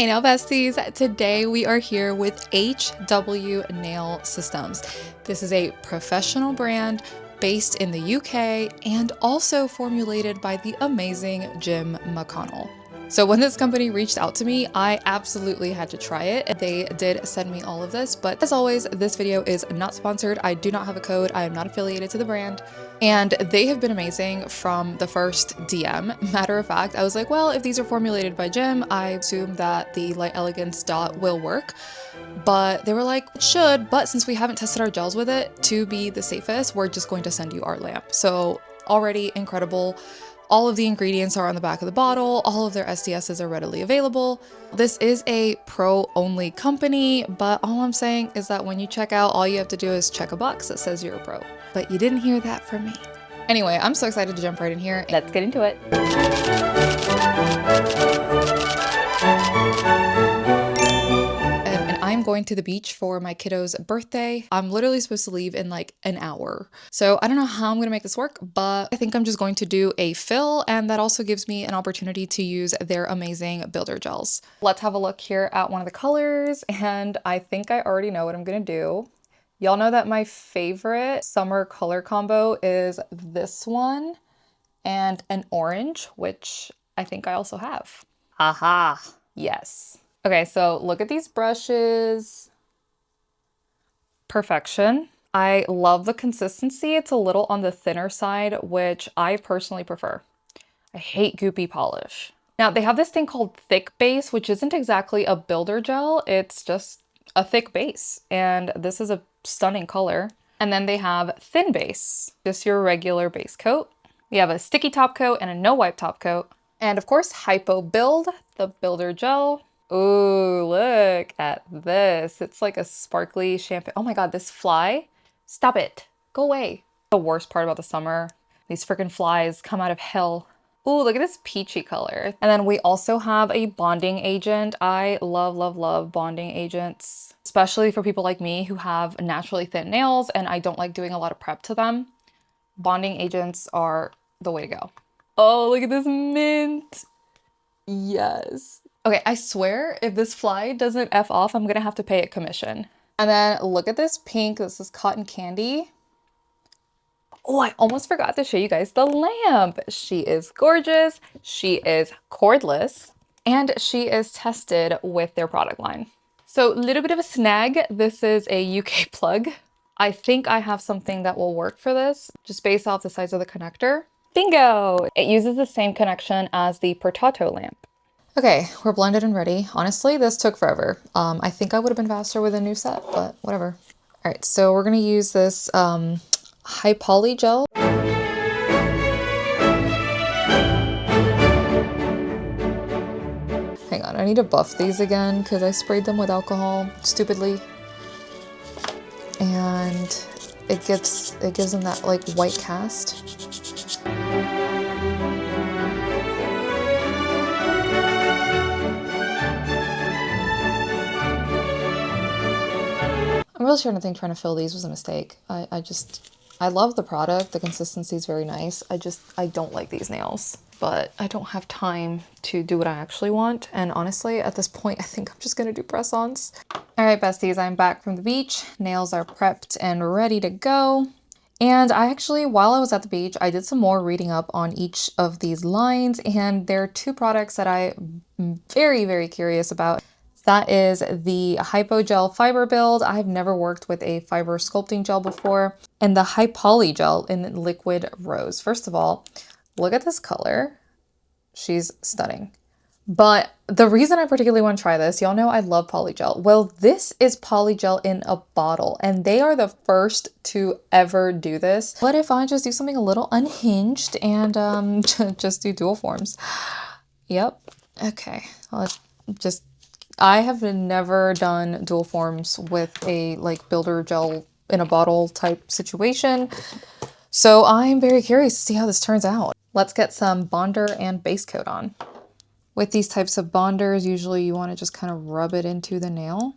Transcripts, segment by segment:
Hey now besties, today we are here with HW Nail Systems. This is a professional brand based in the UK and also formulated by the amazing Jim McConnell. So when this company reached out to me, I absolutely had to try it. They did send me all of this, but as always, this video is not sponsored. I do not have a code. I am not affiliated to the brand. And they have been amazing from the first DM. Matter of fact, I was like, well, if these are formulated by Jim, I assume that the Light Elegance dot will work. But they were like, it should, but since we haven't tested our gels with it, to be the safest, we're just going to send you our lamp. So already incredible. All of the ingredients are on the back of the bottle. All of their SDSs are readily available. This is a pro-only company, but all I'm saying is that when you check out, all you have to do is check a box that says you're a pro. But you didn't hear that from me. Anyway, I'm so excited to jump right in here. Let's get into it. I'm going to the beach for my kiddo's birthday. I'm literally supposed to leave in like an hour. So I don't know how I'm gonna make this work, but I think I'm just going to do a fill, and that also gives me an opportunity to use their amazing builder gels. Let's have a look here at one of the colors, and I think I already know what I'm gonna do. Y'all know that my favorite summer color combo is this one and an orange, which I think I also have. Aha, yes. Okay, so look at these brushes. Perfection. I love the consistency. It's a little on the thinner side, which I personally prefer. I hate goopy polish. Now, they have this thing called thick base, which isn't exactly a builder gel. It's just a thick base, and this is a stunning color. And then they have thin base, just your regular base coat. We have a sticky top coat and a no wipe top coat. And of course, Hypo Build, the builder gel. Ooh, look at this. It's like a sparkly champagne. Oh my God, this fly. Stop it. Go away. The worst part about the summer, these freaking flies come out of hell. Ooh, look at this peachy color. And then we also have a bonding agent. I love, love, love bonding agents, especially for people like me who have naturally thin nails and I don't like doing a lot of prep to them. Bonding agents are the way to go. Oh, look at this mint. Yes. Okay, I swear if this fly doesn't F off, I'm gonna have to pay it commission. And then look at this pink. This is cotton candy. Oh, I almost forgot to show you guys the lamp. She is gorgeous. She is cordless, and she is tested with their product line. So a little bit of a snag. This is a UK plug. I think I have something that will work for this, just based off the size of the connector. Bingo! It uses the same connection as the Portato lamp. Okay, we're blended and ready. Honestly, this took forever. I think I would have been faster with a new set, but whatever. All right, so we're gonna use this high poly gel. Hang on, I need to buff these again because I sprayed them with alcohol stupidly. And it gives them that like white cast. I'm really sure nothing trying to fill these was a mistake. I love the product. The consistency is very nice. I don't like these nails, but I don't have time to do what I actually want. And honestly, at this point, I think I'm just gonna do press-ons. All right, besties, I'm back from the beach. Nails are prepped and ready to go. And I actually, while I was at the beach, I did some more reading up on each of these lines, and there are two products that I'm very, very curious about. That is the Hypo Gel Fiber Build. I've never worked with a fiber sculpting gel before. And the High Poly Gel in Liquid Rose. First of all, look at this color. She's stunning. But the reason I particularly want to try this, y'all know I love Polygel. Well, this is Polygel in a bottle, and they are the first to ever do this. What if I just do something a little unhinged and just do dual forms? Yep. Okay. I have never done dual forms with a like builder gel in a bottle type situation. So I'm very curious to see how this turns out. Let's get some bonder and base coat on. With these types of bonders, usually you want to just kind of rub it into the nail.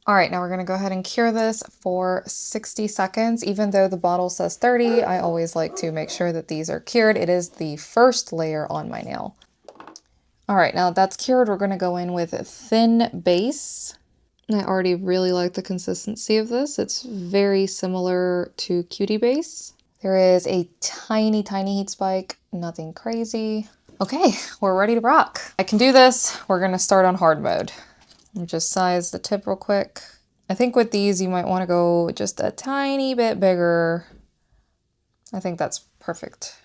All right, now we're going to go ahead and cure this for 60 seconds. Even though the bottle says 30, I always like to make sure that these are cured. It is the first layer on my nail. All right, now that's cured, we're gonna go in with a thin base. I already really like the consistency of this. It's very similar to Cutie Base. There is a tiny, tiny heat spike, nothing crazy. Okay, we're ready to rock. I can do this. We're gonna start on hard mode. And just size the tip real quick. I think with these, you might wanna go just a tiny bit bigger. I think that's perfect.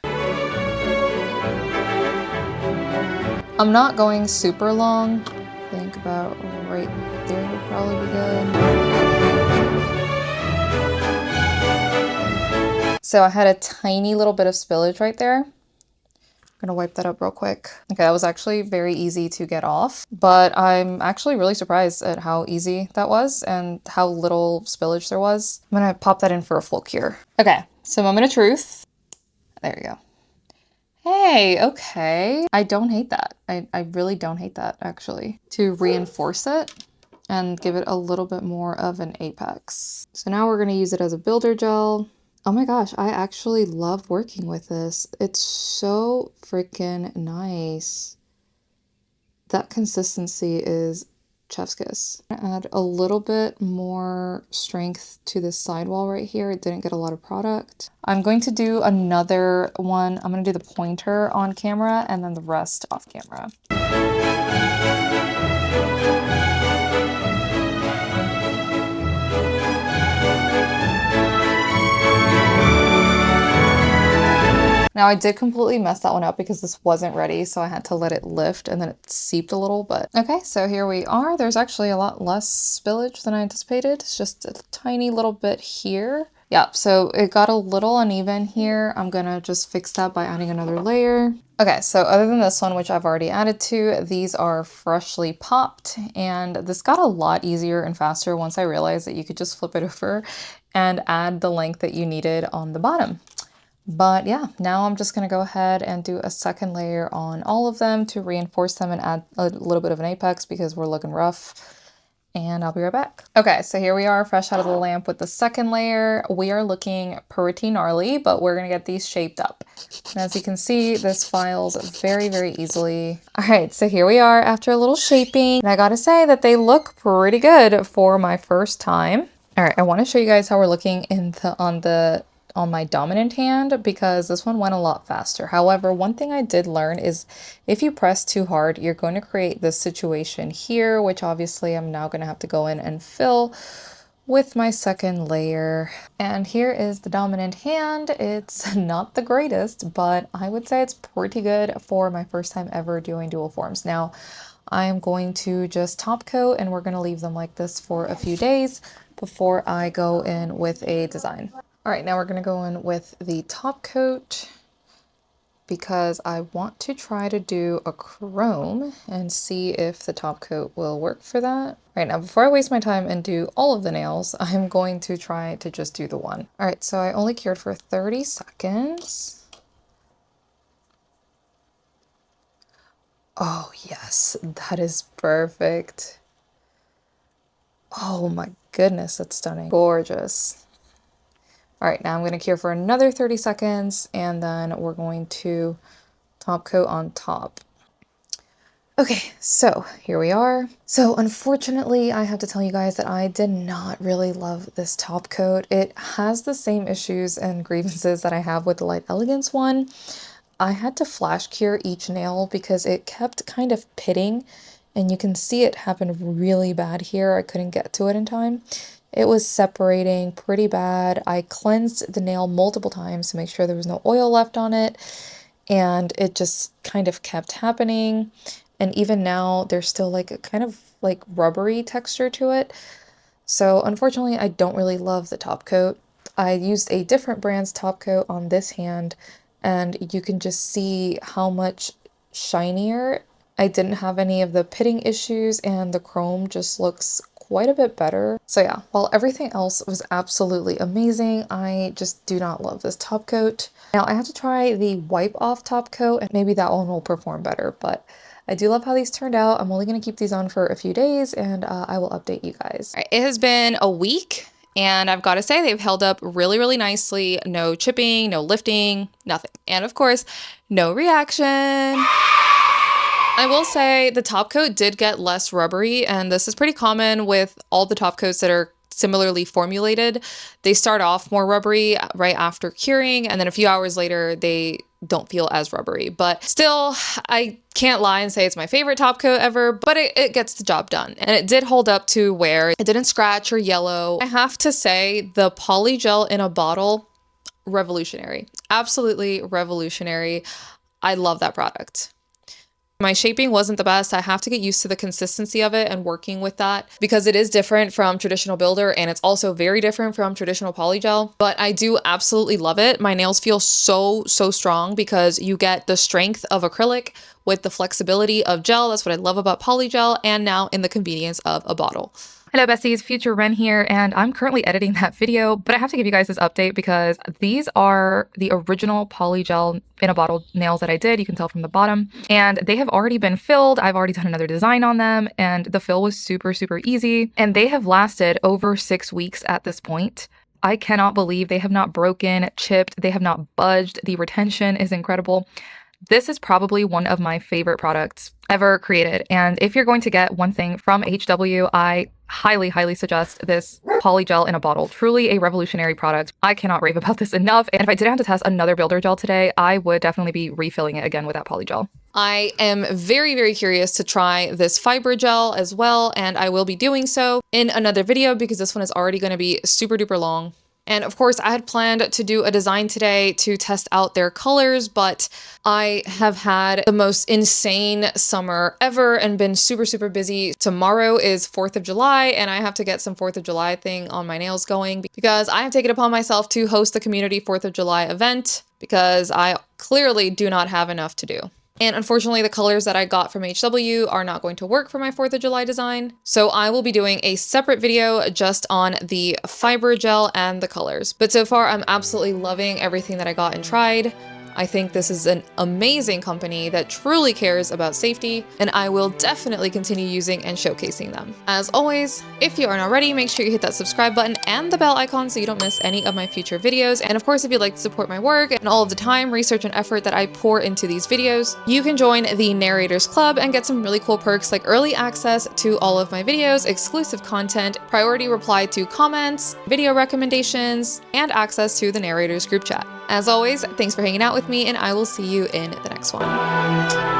I'm not going super long. I think about right there would probably be good. So I had a tiny little bit of spillage right there. I'm gonna wipe that up real quick. Okay, that was actually very easy to get off, but I'm actually really surprised at how easy that was and how little spillage there was. I'm gonna pop that in for a full cure. Okay, so moment of truth. There you go. Hey, okay. I don't hate that. I really don't hate that, actually. To reinforce it and give it a little bit more of an apex. So now we're going to use it as a builder gel. Oh my gosh, I actually love working with this. It's so freaking nice. That consistency is chef's kiss. Add a little bit more strength to this sidewall right here. It didn't get a lot of product. I'm going to do another one. I'm going to do the pointer on camera and then the rest off camera. Now I did completely mess that one up because this wasn't ready, so I had to let it lift and then it seeped a little, but okay, so here we are. There's actually a lot less spillage than I anticipated. It's just a tiny little bit here. Yeah, so it got a little uneven here. I'm gonna just fix that by adding another layer. Okay, so other than this one, which I've already added to, these are freshly popped, and this got a lot easier and faster once I realized that you could just flip it over and add the length that you needed on the bottom. But yeah, now I'm just gonna go ahead and do a second layer on all of them to reinforce them and add a little bit of an apex because we're looking rough. And I'll be right back. Okay, so here we are fresh out of the lamp with the second layer. We are looking pretty gnarly, but we're gonna get these shaped up. And as you can see, this files very, very easily. All right, so here we are after a little shaping. And I gotta say that they look pretty good for my first time. All right, I wanna show you guys how we're looking on my dominant hand because this one went a lot faster. However, one thing I did learn is if you press too hard, you're going to create this situation here, which obviously I'm now going to have to go in and fill with my second layer. And here is the dominant hand. It's not the greatest, but I would say it's pretty good for my first time ever doing dual forms. Now, I'm going to just top coat and we're going to leave them like this for a few days before I go in with a design. All right, now we're gonna go in with the top coat because I want to try to do a chrome and see if the top coat will work for that. All right, now before I waste my time and do all of the nails, I'm going to try to just do the one. All right, so I only cured for 30 seconds. Oh yes, that is perfect. Oh my goodness, that's stunning. Gorgeous. All right, now I'm going to cure for another 30 seconds and then we're going to top coat on top. Okay, so here we are. So unfortunately, I have to tell you guys that I did not really love this top coat. It has the same issues and grievances that I have with the Light Elegance one. I had to flash cure each nail because it kept kind of pitting and you can see it happen really bad here. I couldn't get to it in time. It was separating pretty bad. I cleansed the nail multiple times to make sure there was no oil left on it, and it just kind of kept happening. And even now, there's still like a kind of like rubbery texture to it. So unfortunately, I don't really love the top coat. I used a different brand's top coat on this hand, and you can just see how much shinier. I didn't have any of the pitting issues, and the chrome just looks quite a bit better. So yeah, while everything else was absolutely amazing, I just do not love this top coat. Now I have to try the wipe off top coat and maybe that one will perform better, but I do love how these turned out. I'm only going to keep these on for a few days and I will update you guys. All right, it has been a week and I've got to say they've held up really, really nicely. No chipping, no lifting, nothing. And of course, no reaction. I will say the top coat did get less rubbery, and this is pretty common with all the top coats that are similarly formulated. They start off more rubbery right after curing, and then a few hours later, they don't feel as rubbery. But still, I can't lie and say it's my favorite top coat ever, but it gets the job done. And it did hold up to wear. It didn't scratch or yellow. I have to say the Polygel in a bottle, revolutionary. Absolutely revolutionary. I love that product. My shaping wasn't the best. I have to get used to the consistency of it and working with that because it is different from traditional builder and it's also very different from traditional polygel, but I do absolutely love it. My nails feel so strong because you get the strength of acrylic with the flexibility of gel. That's what I love about polygel, and now in the convenience of a bottle. Hello besties, Future Ren here, and I'm currently editing that video, but I have to give you guys this update because these are the original Polygel in a bottle nails that I did. You can tell from the bottom, and they have already been filled. I've already done another design on them, and the fill was super easy, and they have lasted over 6 weeks at this point. I cannot believe they have not broken, chipped, they have not budged. The retention is incredible. This is probably one of my favorite products ever created. And if you're going to get one thing from HW, I highly suggest this Polygel in a bottle. Truly a revolutionary product. I cannot rave about this enough. And if I didn't have to test another builder gel today, I would definitely be refilling it again with that Polygel. I am very curious to try this fiber gel as well, and I will be doing so in another video because this one is already going to be super duper long. And of course, I had planned to do a design today to test out their colors, but I have had the most insane summer ever and been super busy. Tomorrow is 4th of July, and I have to get some 4th of July thing on my nails going because I have taken it upon myself to host the community 4th of July event because I clearly do not have enough to do. And unfortunately, the colors that I got from HW are not going to work for my 4th of July design. So I will be doing a separate video just on the fiber gel and the colors. But so far, I'm absolutely loving everything that I got and tried. I think this is an amazing company that truly cares about safety, and I will definitely continue using and showcasing them. As always, if you aren't already, make sure you hit that subscribe button and the bell icon so you don't miss any of my future videos. And of course, if you'd like to support my work and all of the time, research, and effort that I pour into these videos, you can join the Narrators Club and get some really cool perks like early access to all of my videos, exclusive content, priority reply to comments, video recommendations, and access to the Narrators group chat. As always, thanks for hanging out with me, and I will see you in the next one.